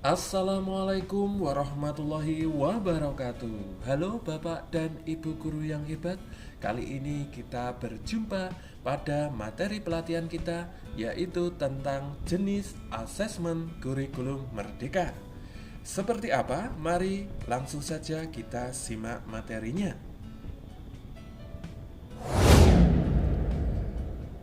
Assalamualaikum warahmatullahi wabarakatuh. Halo Bapak dan Ibu guru yang hebat. Kali ini kita berjumpa pada materi pelatihan kita, yaitu tentang jenis asesmen kurikulum merdeka. Seperti apa? Mari langsung saja kita simak materinya.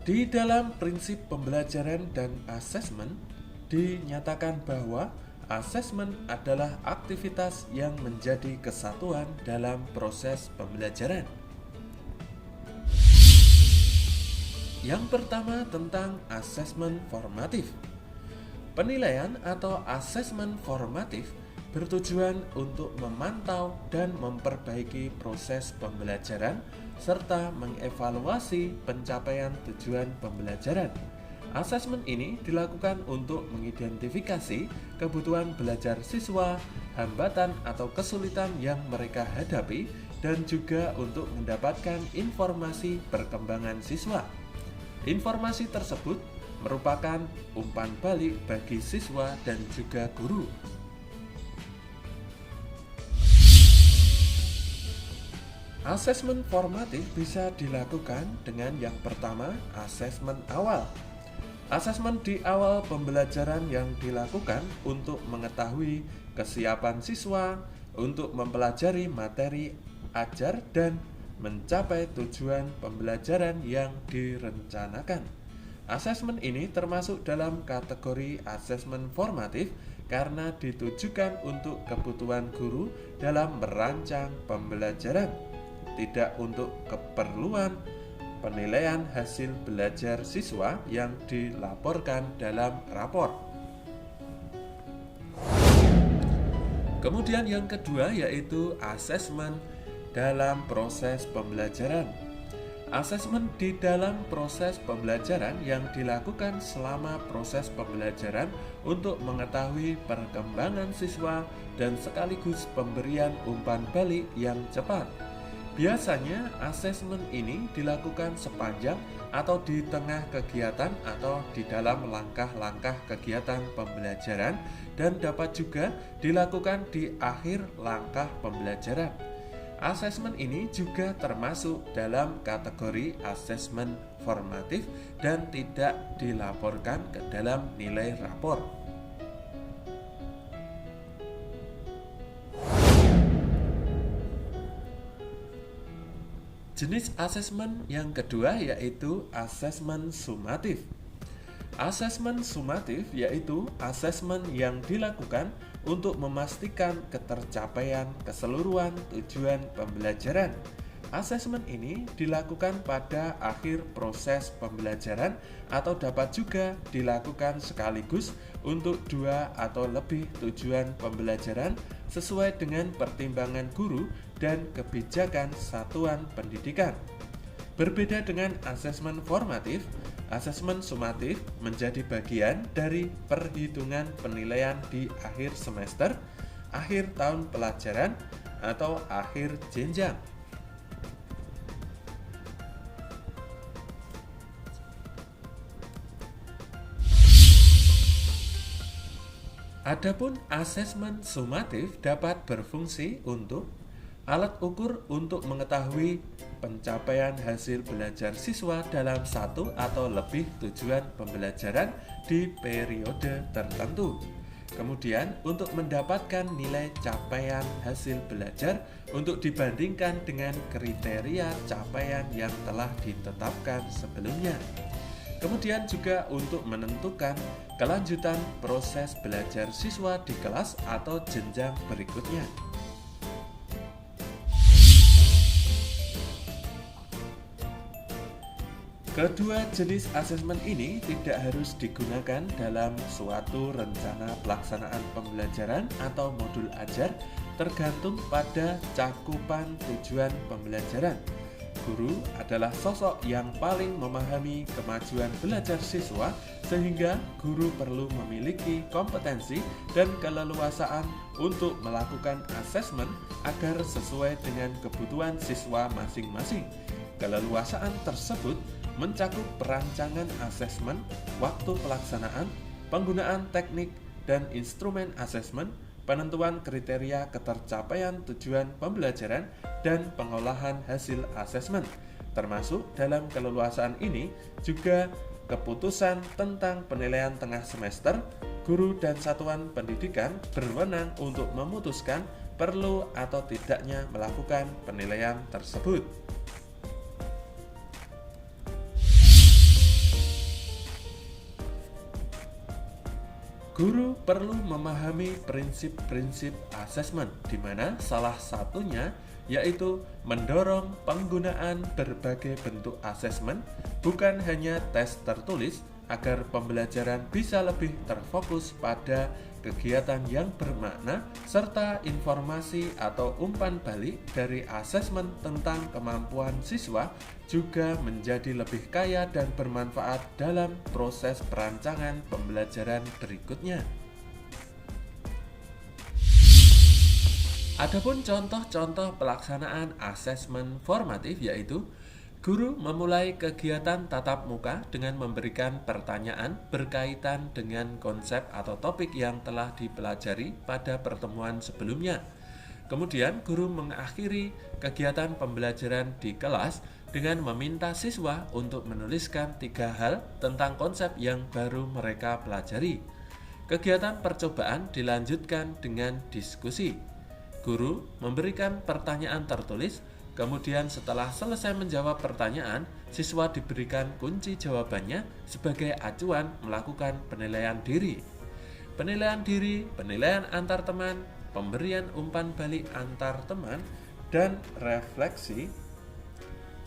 Di dalam prinsip pembelajaran dan asesmen dinyatakan bahwa asesmen adalah aktivitas yang menjadi kesatuan dalam proses pembelajaran. Yang pertama tentang asesmen formatif. Penilaian atau asesmen formatif bertujuan untuk memantau dan memperbaiki proses pembelajaran serta mengevaluasi pencapaian tujuan pembelajaran. Asesmen ini dilakukan untuk mengidentifikasi kebutuhan belajar siswa, hambatan atau kesulitan yang mereka hadapi, dan juga untuk mendapatkan informasi perkembangan siswa. Informasi tersebut merupakan umpan balik bagi siswa dan juga guru. Asesmen formatif bisa dilakukan dengan yang pertama, asesmen awal. Asesmen di awal pembelajaran yang dilakukan untuk mengetahui kesiapan siswa untuk mempelajari materi ajar dan mencapai tujuan pembelajaran yang direncanakan. Asesmen ini termasuk dalam kategori asesmen formatif karena ditujukan untuk kebutuhan guru dalam merancang pembelajaran, tidak untuk keperluan penilaian hasil belajar siswa yang dilaporkan dalam rapor. Kemudian yang kedua yaitu asesmen dalam proses pembelajaran. Asesmen di dalam proses pembelajaran yang dilakukan selama proses pembelajaran untuk mengetahui perkembangan siswa dan sekaligus pemberian umpan balik yang cepat. Biasanya asesmen ini dilakukan sepanjang atau di tengah kegiatan atau di dalam langkah-langkah kegiatan pembelajaran dan dapat juga dilakukan di akhir langkah pembelajaran. Asesmen ini juga termasuk dalam kategori asesmen formatif dan tidak dilaporkan ke dalam nilai rapor. Jenis asesmen yang kedua yaitu asesmen sumatif. Asesmen sumatif yaitu asesmen yang dilakukan untuk memastikan ketercapaian keseluruhan tujuan pembelajaran. Asesmen ini dilakukan pada akhir proses pembelajaran atau dapat juga dilakukan sekaligus untuk dua atau lebih tujuan pembelajaran sesuai dengan pertimbangan guru dan kebijakan satuan pendidikan. Berbeda dengan asesmen formatif, asesmen sumatif menjadi bagian dari perhitungan penilaian di akhir semester, akhir tahun pelajaran, atau akhir jenjang. Adapun asesmen sumatif dapat berfungsi untuk alat ukur untuk mengetahui pencapaian hasil belajar siswa dalam satu atau lebih tujuan pembelajaran di periode tertentu. Kemudian untuk mendapatkan nilai capaian hasil belajar untuk dibandingkan dengan kriteria capaian yang telah ditetapkan sebelumnya. Kemudian juga untuk menentukan kelanjutan proses belajar siswa di kelas atau jenjang berikutnya. Kedua jenis asesmen ini tidak harus digunakan dalam suatu rencana pelaksanaan pembelajaran atau modul ajar, tergantung pada cakupan tujuan pembelajaran. Guru adalah sosok yang paling memahami kemajuan belajar siswa, sehingga guru perlu memiliki kompetensi dan keleluasaan untuk melakukan asesmen agar sesuai dengan kebutuhan siswa masing-masing. Keleluasaan tersebut mencakup perancangan asesmen, waktu pelaksanaan, penggunaan teknik, dan instrumen asesmen, penentuan kriteria ketercapaian tujuan pembelajaran, dan pengolahan hasil asesmen. Termasuk dalam keleluasaan ini juga keputusan tentang penilaian tengah semester. Guru dan satuan pendidikan berwenang untuk memutuskan perlu atau tidaknya melakukan penilaian tersebut. Guru perlu memahami prinsip-prinsip asesmen, di mana salah satunya yaitu mendorong penggunaan berbagai bentuk asesmen, bukan hanya tes tertulis, agar pembelajaran bisa lebih terfokus pada kegiatan yang bermakna, serta informasi atau umpan balik dari asesmen tentang kemampuan siswa juga menjadi lebih kaya dan bermanfaat dalam proses perancangan pembelajaran berikutnya. Adapun contoh-contoh pelaksanaan asesmen formatif yaitu guru memulai kegiatan tatap muka dengan memberikan pertanyaan berkaitan dengan konsep atau topik yang telah dipelajari pada pertemuan sebelumnya. Kemudian guru mengakhiri kegiatan pembelajaran di kelas dengan meminta siswa untuk menuliskan 3 hal tentang konsep yang baru mereka pelajari. Kegiatan percobaan dilanjutkan dengan diskusi. Guru memberikan pertanyaan tertulis. Kemudian setelah selesai menjawab pertanyaan, siswa diberikan kunci jawabannya sebagai acuan melakukan penilaian diri. Penilaian diri, penilaian antar teman, pemberian umpan balik antar teman, dan refleksi.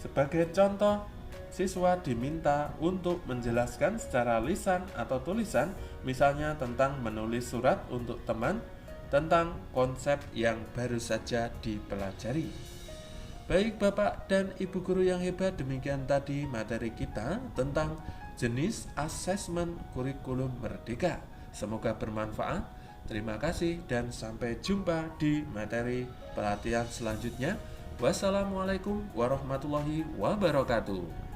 Sebagai contoh, siswa diminta untuk menjelaskan secara lisan atau tulisan, misalnya tentang menulis surat untuk teman, tentang konsep yang baru saja dipelajari. Baik Bapak dan Ibu guru yang hebat, demikian tadi materi kita tentang jenis asesmen kurikulum merdeka. Semoga bermanfaat. Terima kasih dan sampai jumpa di materi pelatihan selanjutnya. Wassalamualaikum warahmatullahi wabarakatuh.